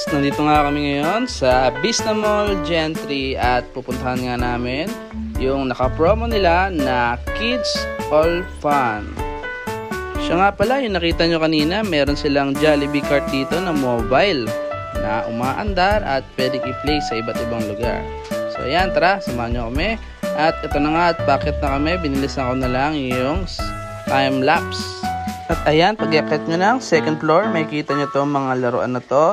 guys, nandito nga kami ngayon sa Vista Mall Gentry at pupuntahan nga namin yung naka-promo nila na Kids All Fun. Siya nga pala, yung nakita nyo kanina, meron silang Jollibee cart dito na mobile na umaandar at pwedeng i-play sa iba't ibang lugar. So ayan, tara, samahan nyo kami. At ito na nga, at bakit na kami, binilisan ko na lang yung time lapse. At ayan, pag-iakit nyo ng second floor, may kita nyo to mga laruan na to.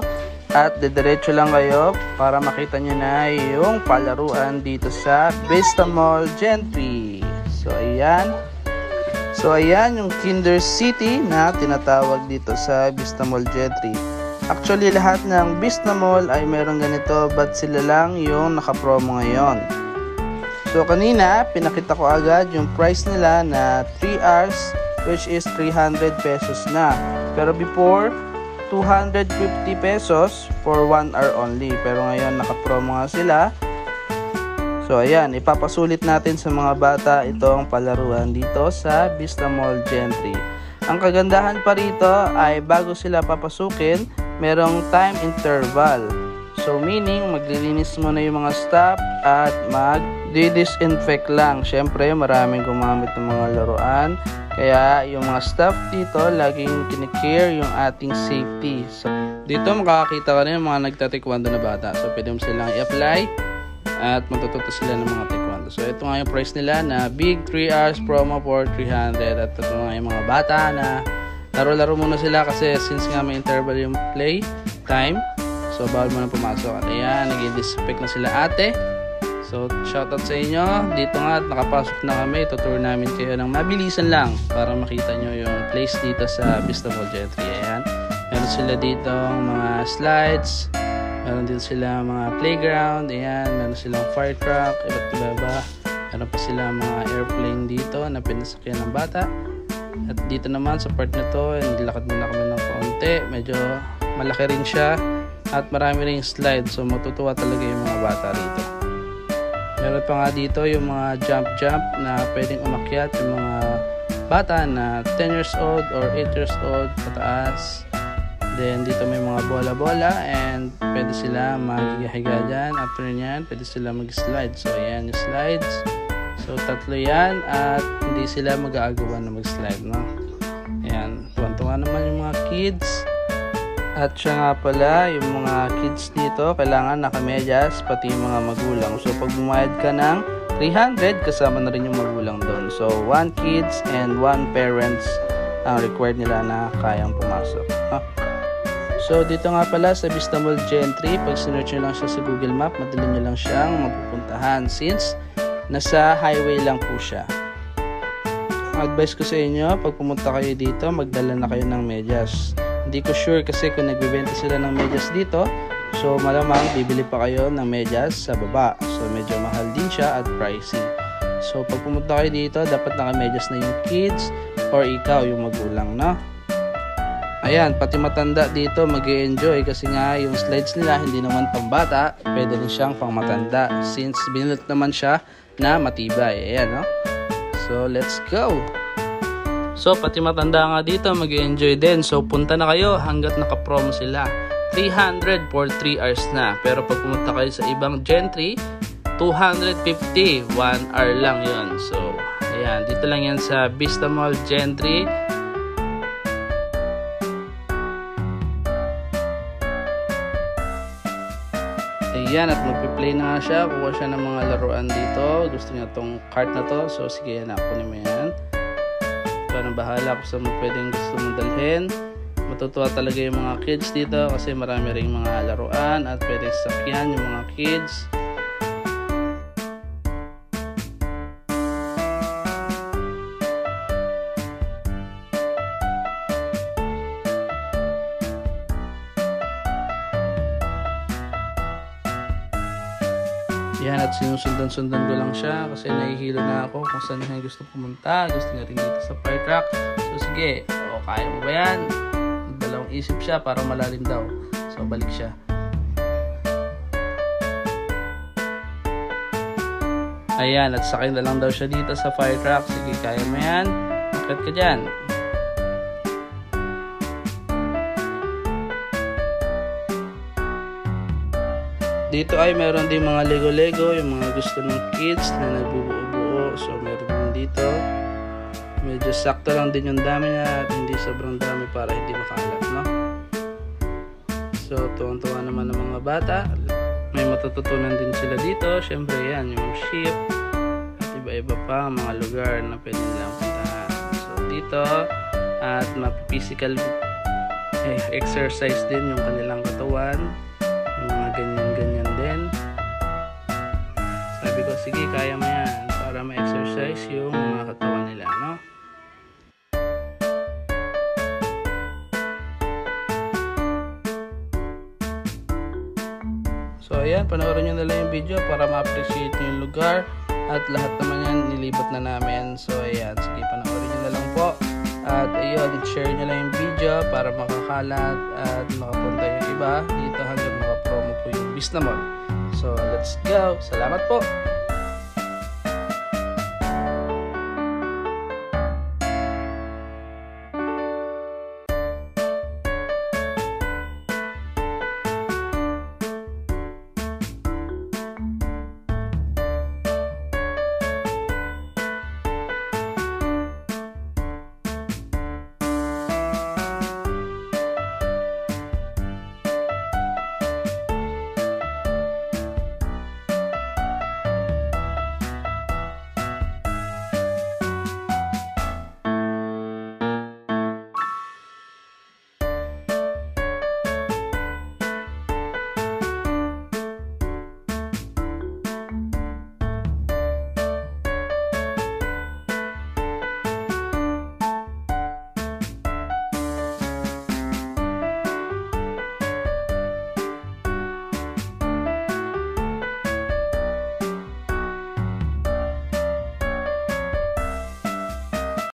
At didiretso lang kayo para makita nyo na yung palaruan dito sa Vista Mall Gentry. So ayan yung Kinder City na tinatawag dito sa Vista Mall Gentry. Actually, lahat ng Vista Mall ay meron ganito, but sila lang yung nakapromo ngayon. So kanina, pinakita ko agad yung price nila na 3 hours, which is 300 pesos na. Pero before, 250 pesos for 1 hour only. Pero ngayon, nakapromo nga sila. So ayan, ipapasulit natin sa mga bata itong palaruan dito sa Vista Mall Gentry. Ang kagandahan pa rito ay bago sila papasukin, merong time interval. So meaning, maglilinis muna yung mga staff at mag-disinfect lang. Syempre, maraming gumamit ng mga laruan. Kaya yung mga staff dito, laging kinikare yung ating safety. So, dito makakakita ka rin yung mga nagtatekwondo na bata. So pwede mo silang i-apply at matututo sila ng mga taekwondo. So ito nga yung price nila na big 3 hours promo for 300. At ito nga yung mga bata na laro-laro muna sila kasi since nga may interval yung play time. So bawal mo na pumasok. At ayan, nag-disinfect na sila ate. So shoutout sa inyo. Dito nga at nakapasok na kami. Tutur namin kayo ng mabilisan lang para makita nyo yung place dito sa Vista Mall Gentry. Ayan, meron sila dito mga slides. Meron dito sila mga playground. Ayan, meron silang fire truck. Iba't iba. Meron pa sila mga airplane dito na pinasakyan ng bata. At dito naman sa part na to, nilakad muna kami ng kaunti. Medyo malaki rin siya. At marami ring slide, so matutuwa talaga yung mga bata rito. Meron pa nga dito yung mga jump na pwedeng umakyat yung mga bata na 10 years old or 8 years old pataas. Then dito may mga bola-bola and pwede sila maghihiga dyan. After nyan, pwede sila mag-slide. So ayan yung slides. So tatlo yan at hindi sila mag-aagawa na mag-slide, no? Ayan, tuwan-tuwa naman yung mga kids. At siya nga pala, yung mga kids dito, kailangan nakamedyas, pati yung mga magulang. So, pag bumayad ka ng 300, kasama na rin yung magulang doon. So, 1 kids and 1 parents ang required nila na kayang pumasok. So, dito nga pala sa Vista Mall Gentry, pag sinearch nyo lang siya sa Google Map, madali nyo lang siyang mapupuntahan since nasa highway lang po siya. Advice ko sa inyo, pag pumunta kayo dito, magdala na kayo ng medyas. Hindi ko sure kasi kung nagbibenta sila ng medyas dito, so malamang bibili pa kayo ng medyas sa baba. So medyo mahal din siya at pricey. So pag pumunta kayo dito, dapat naka-medyas na yung kids or ikaw yung magulang, no? Ayan, pati matanda dito mag-i-enjoy kasi nga yung slides nila hindi naman pambata, pwede rin siyang pang matanda since binulat naman siya na matibay. Ayan, no? So let's go! So pati matanda nga dito mag-enjoy din. So punta na kayo hanggat naka-promo sila. 300 for 3 hours na. Pero pag pumunta kayo sa ibang Gentry, 250, 1 hour lang yon. So ayan, dito lang yan sa Vista Mall Gentry. Ayan, at magpi-play na nga siya. Kuha siya ng mga laruan dito. Gusto niya tong cart na to. So sige, yan, kunin mo yan. Parang bahala kung saan mo pwedeng gusto mong dalhin. Matutuwa talaga yung mga kids dito kasi marami ring mga laruan at pwedeng sakyan yung mga kids. Yan, at sinusundan-sundan ko lang siya kasi nahihilo na ako kung saan niya gusto pumunta. Gusto niya rin dito sa fire truck. So sige, kaya mo ba yan? Dalawang isip siya para malalim daw. So balik siya. Ayan, at sakay na lang daw siya dito sa fire truck. Sige, kaya mo yan. Akit ka dyan. Dito ay meron din mga Lego, yung mga gusto ng kids na nagbubuo-buo. So meron din dito. Medyo sakto lang din yung dami niya at hindi sobrang dami para hindi makalat, no? So tuwang-tuwa naman ng mga bata. May matututunan din sila dito. Siyempre yan, yung ship at iba-iba pa mga lugar na pwede nilang puntahan. So dito at mapiphysical exercise din yung kanilang katawan, yung mga ganyan-ganyan din. Sabi ko, sige, kaya mo yan para ma-exercise yung mga katawan nila, no? So ayan, panoorin nyo na lang yung video para ma-appreciate nyo yung lugar at lahat naman yan nilibot na namin. So ayan, sige, panoorin nyo na lang po. At ayun, share nyo lang yung video para makakalat at makapunta yung iba dito hanggang makapromo po yung Vista Mall. So let's go! Salamat po!